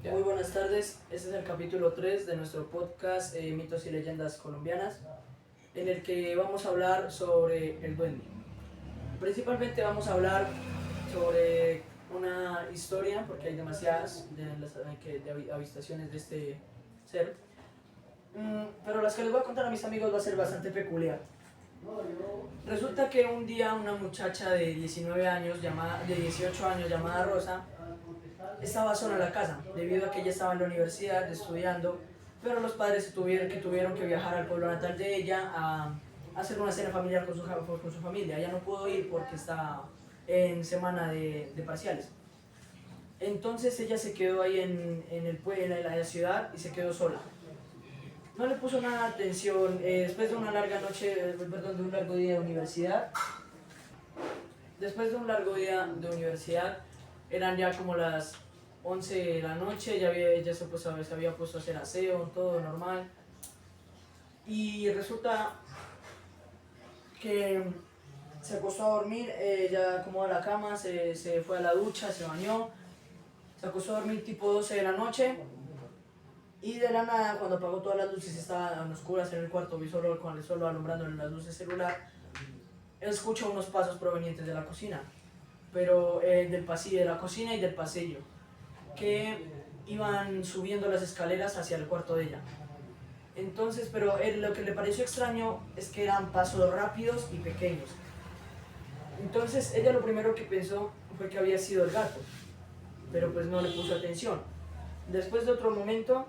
Ya. Muy buenas tardes, este es el capítulo 3 de nuestro podcast Mitos y Leyendas Colombianas, en el que vamos a hablar sobre el duende. Principalmente vamos a hablar sobre una historia, porque hay demasiadas de avistaciones de este ser, pero las que les voy a contar a mis amigos va a ser bastante peculiar. Resulta que un día una muchacha de 19 años, de 18 años, llamada Rosa, estaba sola en la casa, debido a que ella estaba en la universidad estudiando, pero los padres tuvieron que viajar al pueblo natal de ella a hacer una cena familiar con su familia. Ella no pudo ir porque estaba en semana de parciales. Entonces ella se quedó ahí en la ciudad y se quedó sola. No le puso nada de atención. Después de una larga noche, perdón, de un largo día de universidad, después de un largo día de universidad, eran ya como las 11 de la noche, ella se había puesto a hacer aseo, todo normal. Y resulta que se acostó a dormir, ella acomodó la cama, se fue a la ducha, se bañó, se acostó a dormir tipo 12 de la noche. Y de la nada, cuando apagó todas las luces, estaba en oscuras en el cuarto, vi solo con el solo alumbrando en las luces celular, escucho unos pasos provenientes de la cocina, pero del pasillo, de la cocina y del pasillo, que iban subiendo las escaleras hacia el cuarto de ella. Entonces, pero lo que le pareció extraño es que eran pasos rápidos y pequeños. Entonces, ella lo primero que pensó fue que había sido el gato, pero pues no le puso atención. Después de otro momento,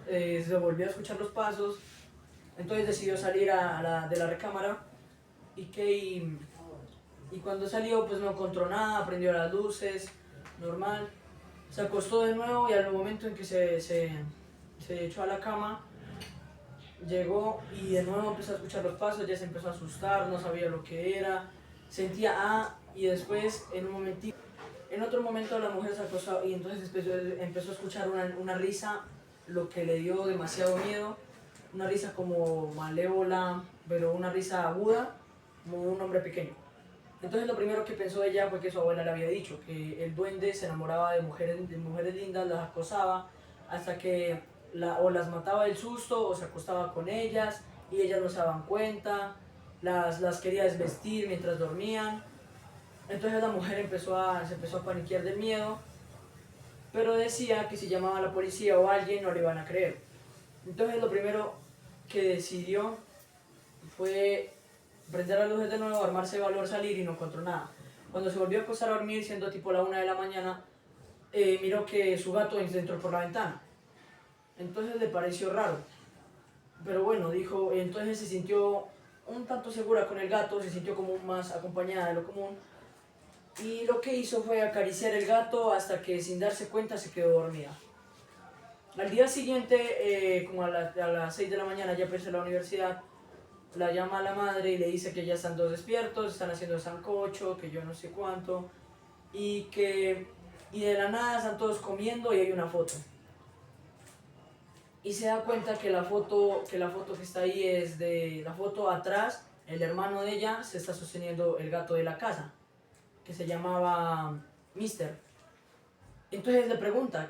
se volvió a escuchar los pasos, entonces decidió salir de la recámara y cuando salió pues no encontró nada, prendió las luces, normal. Se acostó de nuevo y al momento en que se echó a la cama, llegó y de nuevo empezó a escuchar los pasos, ya se empezó a asustar, no sabía lo que era, sentía y después en otro momento la mujer se acostó y entonces empezó a escuchar una risa, lo que le dio demasiado miedo, una risa como malévola, pero una risa aguda, como un hombre pequeño. Entonces lo primero que pensó ella fue que su abuela le había dicho, que el duende se enamoraba de mujeres lindas, las acosaba, hasta que o las mataba del susto o se acostaba con ellas y ellas no se daban cuenta, las quería desvestir mientras dormían. Entonces la mujer se empezó a paniquear de miedo, pero decía que si llamaba a la policía o a alguien no le iban a creer. Entonces lo primero que decidió fue prender las luces de nuevo, armarse de valor, salir y no encontró nada. Cuando se volvió a acostar a dormir, siendo tipo la 1 de la mañana, miró que su gato entró por la ventana. Entonces le pareció raro. Pero bueno, dijo, entonces se sintió un tanto segura con el gato, se sintió como más acompañada de lo común. Y lo que hizo fue acariciar el gato hasta que sin darse cuenta se quedó dormida. Al día siguiente, como a las 6 de la mañana, ya empezó la universidad, la llama a la madre y le dice que ya están todos despiertos, están haciendo sancocho, que yo no sé cuánto, y que y de la nada están todos comiendo y hay una foto. Y se da cuenta que la foto que está ahí es de la foto atrás, el hermano de ella se está sosteniendo el gato de la casa, que se llamaba Mister. Entonces le pregunta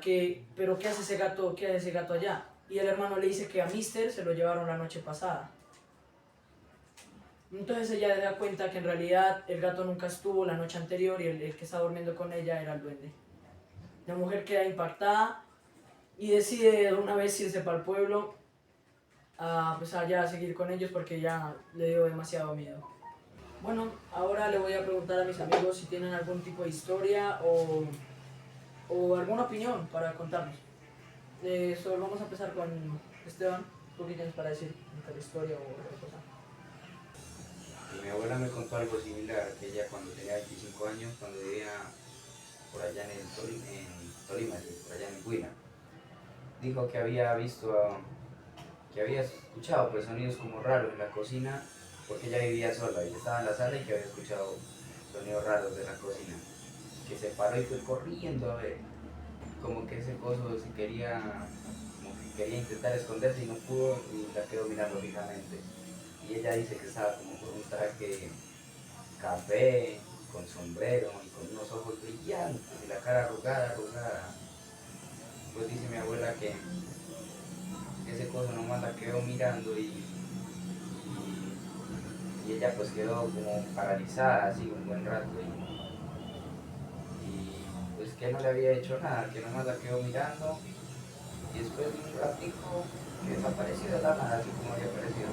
pero qué hace ese gato allá? Y el hermano le dice que a Mister se lo llevaron la noche pasada. Entonces ella le da cuenta que en realidad el gato nunca estuvo la noche anterior y el que estaba durmiendo con ella era el duende. La mujer queda impactada y decide de una vez irse para el pueblo pues allá a seguir con ellos porque ya le dio demasiado miedo. Bueno, ahora le voy a preguntar a mis amigos si tienen algún tipo de historia o alguna opinión para contarnos. Vamos a empezar con Esteban. ¿Tú qué tienes para decir de la historia o otra cosa? Mi abuela me contó algo similar, que ella cuando tenía 25 años, cuando vivía por allá en Tolima, sí, por allá en Huila, dijo que había visto, que había escuchado pues sonidos como raros en la cocina, porque ella vivía sola y estaba en la sala y que había escuchado sonidos raros de la cocina, que se paró y fue corriendo a ver, como que ese coso se quería, como que quería intentar esconderse y no pudo y la quedó mirando fijamente. Y ella dice que estaba como con un traje café, con sombrero y con unos ojos brillantes y la cara arrugada, arrugada. Pues dice mi abuela que ese coso nomás la quedó mirando y ella pues quedó como paralizada así un buen rato y pues que no le había hecho nada, que nomás la quedó mirando y después de un ratico que desapareció de la nada, así como había aparecido.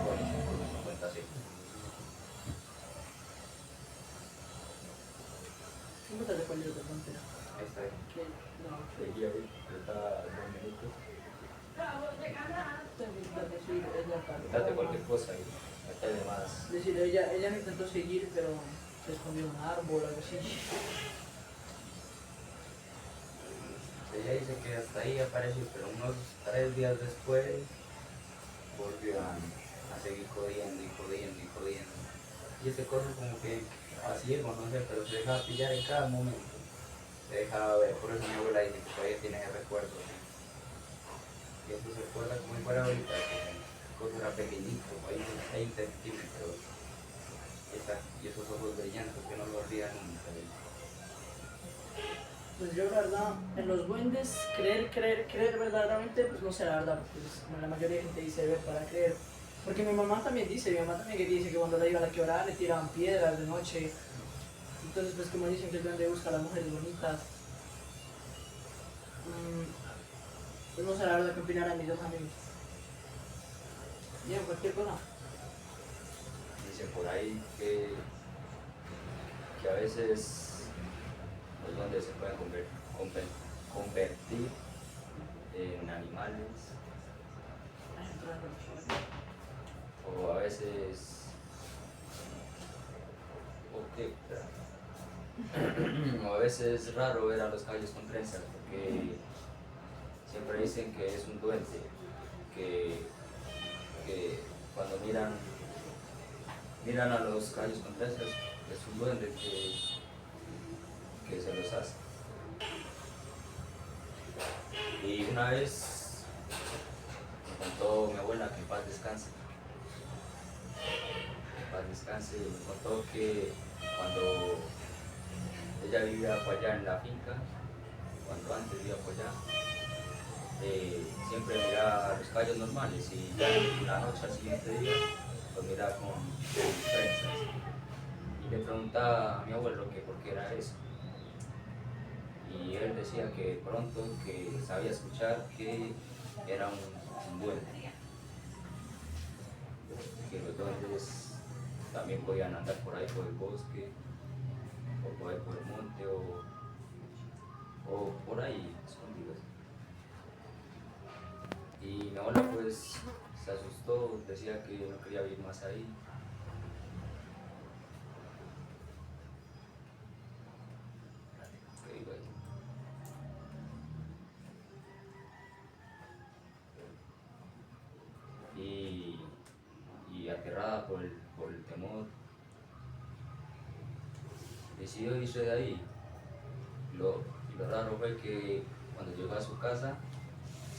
Buenísimo, me cuenta así. ¿Cómo te recuerdas de frontera? Esta es. No. Seguí ahí, falta 2 minutos. Date cualquier cosa y métele más. Es decir, ella me intentó seguir, pero se escondió en un árbol o algo así. Ella dice que hasta ahí apareció, pero unos 3 días después volvió a seguir jodiendo y jodiendo y jodiendo. Y ese coso como que así es, no sé, pero se dejaba pillar en cada momento. Se dejaba ver, por eso mi abuela dice que todavía tiene ese recuerdo. ¿Sí? Y eso se recuerda como si fuera ahorita, que el coso era pequeñito, hay unos 20 centímetros. Y esos ojos brillantes que no lo olvida nunca. ¿Sí? Pues yo la verdad, en los duendes, creer verdaderamente, pues no sé la verdad, porque pues, como la mayoría de gente dice ver para creer. Porque mi mamá también dice que dice que cuando la iban a quebrar le tiraban piedras de noche. Entonces pues como dicen que el duende busca a las mujeres bonitas. Pues no sé la verdad qué opinarán mis dos amigos. Bien, cualquier cosa. Dice por ahí que a veces los duendes se pueden convertir en animales o a veces o a veces es raro ver a los caballos con trenzas porque siempre dicen que es un duende que cuando miran a los caballos con trenzas es un duende que se los hace. Y una vez me contó mi abuela, que en paz descanse, me contó que cuando ella vivía por allá en la finca, cuando antes vivía por allá, siempre miraba los caballos normales y ya en la noche al siguiente día los miraba con trenzas. Y le preguntaba a mi abuelo que por qué era eso. Y él decía que pronto que sabía escuchar que era un duende, que los duendes también podían andar por ahí por el bosque, o por ahí por el monte, o por ahí escondidos. Y mi abuela pues se asustó, decía que no quería vivir más ahí. ¿Qué digo ahí? Y aterrada por el temor, decidió irse de ahí. Lo raro fue que cuando llegó a su casa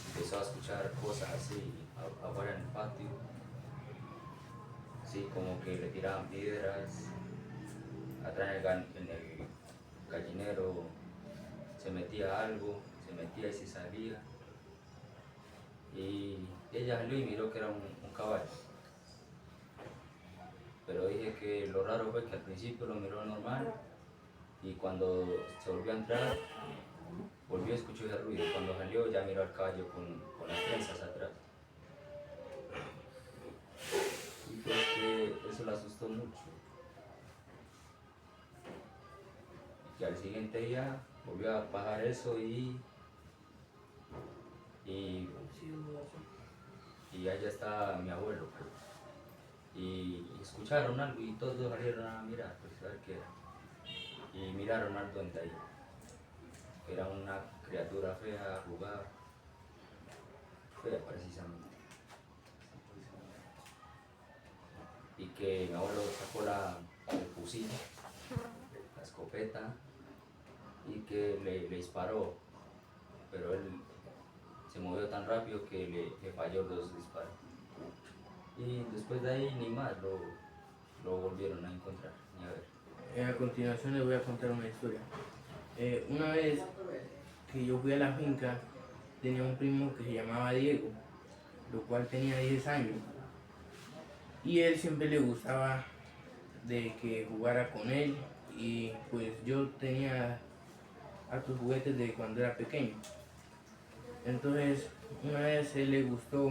empezó a escuchar cosas así afuera en el patio, sí, como que le tiraban piedras, atrás en el gallinero se metía algo, se metía y se salía. Y ella salió y miró que era un caballo. Pero dije que lo raro fue que al principio lo miró normal y cuando se volvió a entrar, volvió a escuchar ese ruido. Cuando salió ya miró al caballo con las trenzas atrás. Y pues que eso le asustó mucho. Y al siguiente día volvió a pasar eso y allá está mi abuelo. Pues. Y escucharon algo y todos salieron a mirar, pues a ver qué era. Y miraron al duende ahí. Era una criatura fea, arrugada, fea precisamente. Y que mi abuelo sacó el fusil, la escopeta, y que le disparó, pero él se movió tan rápido que le falló los disparos. Y después de ahí ni más, lo lo volvieron a encontrar y a ver. A continuación les voy a contar una historia. Una vez que yo fui a la finca, tenía un primo que se llamaba Diego, lo cual tenía 10 años. Y él siempre le gustaba de que jugara con él, y pues yo tenía hartos juguetes de cuando era pequeño. Entonces una vez él le gustó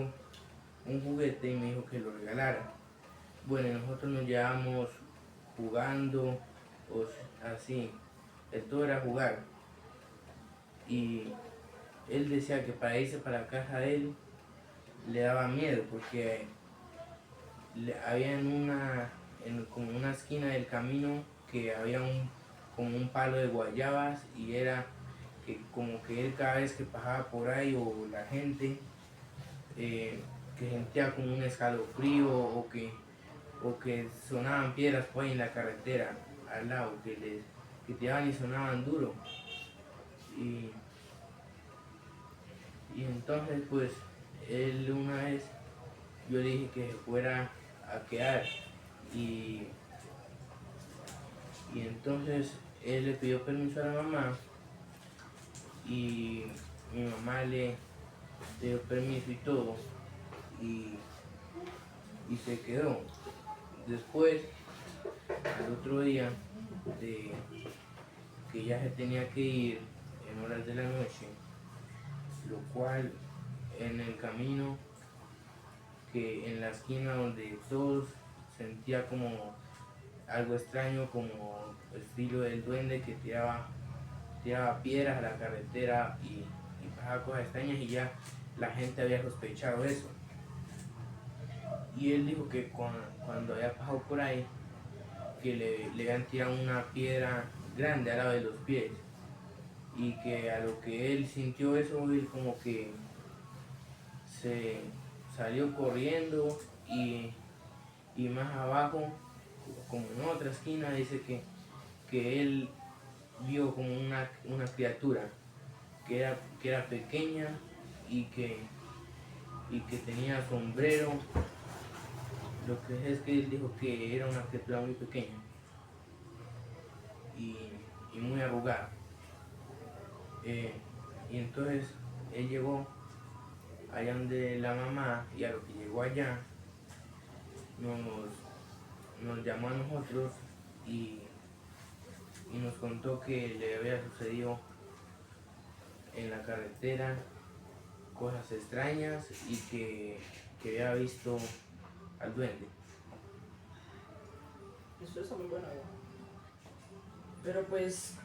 un juguete y me dijo que lo regalara. Bueno, nosotros nos llevamos jugando, así, todo era jugar. Y él decía que para irse para la casa de él le daba miedo porque había como una esquina del camino que había como un palo de guayabas, y era que como que él cada vez que pasaba por ahí, o la gente que sentía como un escalofrío, o que sonaban piedras por ahí en la carretera al lado, que tiraban y sonaban duro. Y entonces pues él una vez, yo le dije que se fuera a quedar, y entonces él le pidió permiso a la mamá, y mi mamá le dio permiso y todo, y se quedó. Después, al otro día, de que ya se tenía que ir en horas de la noche, lo cual en el camino, que en la esquina donde todos sentía como algo extraño, como estilo del duende que tiraba piedras a la carretera y pasaba cosas extrañas, y ya la gente había sospechado eso. Y él dijo que cuando había pasado por ahí, que le habían tirado una piedra grande al lado de los pies, y que a lo que él sintió eso, él como que se salió corriendo, y más abajo, como en otra esquina, dice que él vio como una criatura que era pequeña, y que tenía sombrero. Lo que es que él dijo que era una criatura muy pequeña y muy arrugada. Y entonces él llegó allá donde la mamá, y a lo que llegó allá nos llamó a nosotros, y nos contó que le había sucedido en la carretera cosas extrañas, y que había visto al duende. Eso está muy bueno, ¿no? Pero pues,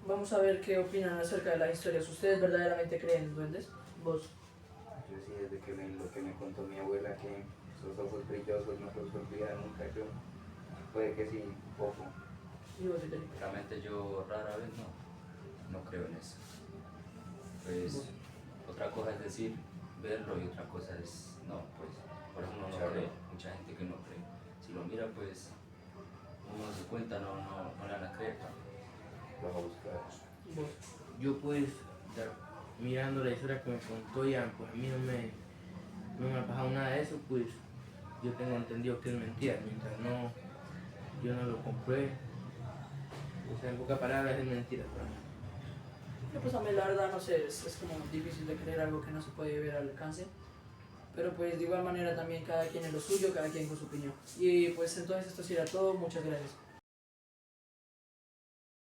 vamos a ver qué opinan acerca de las historias. ¿Ustedes verdaderamente creen en duendes? ¿Vos? Yo sí, desde que lo que me contó mi abuela, que esos ojos brillosos no los olvida nunca, yo puede que sí, poco. ¿Y vos, Felipe? Realmente yo rara vez no creo en eso. Pues otra cosa es decir, verlo, y otra cosa es no, pues por eso uno no cree, mucha gente que no cree. Si lo mira, pues uno se cuenta, no le van a creer. Lo vas a buscar. ¿Y vos? Yo pues, mirando la historia que me contó ya, pues a mí no me ha pasado nada de eso, pues yo tengo entendido que es mentira, mientras yo no lo compré. O sea, en pocas palabras es mentira para mí. Pues a mí la verdad no sé, es como difícil de creer algo que no se puede ver al alcance. Pero pues de igual manera también cada quien es lo suyo, cada quien con su opinión. Y pues entonces esto sería todo, muchas gracias.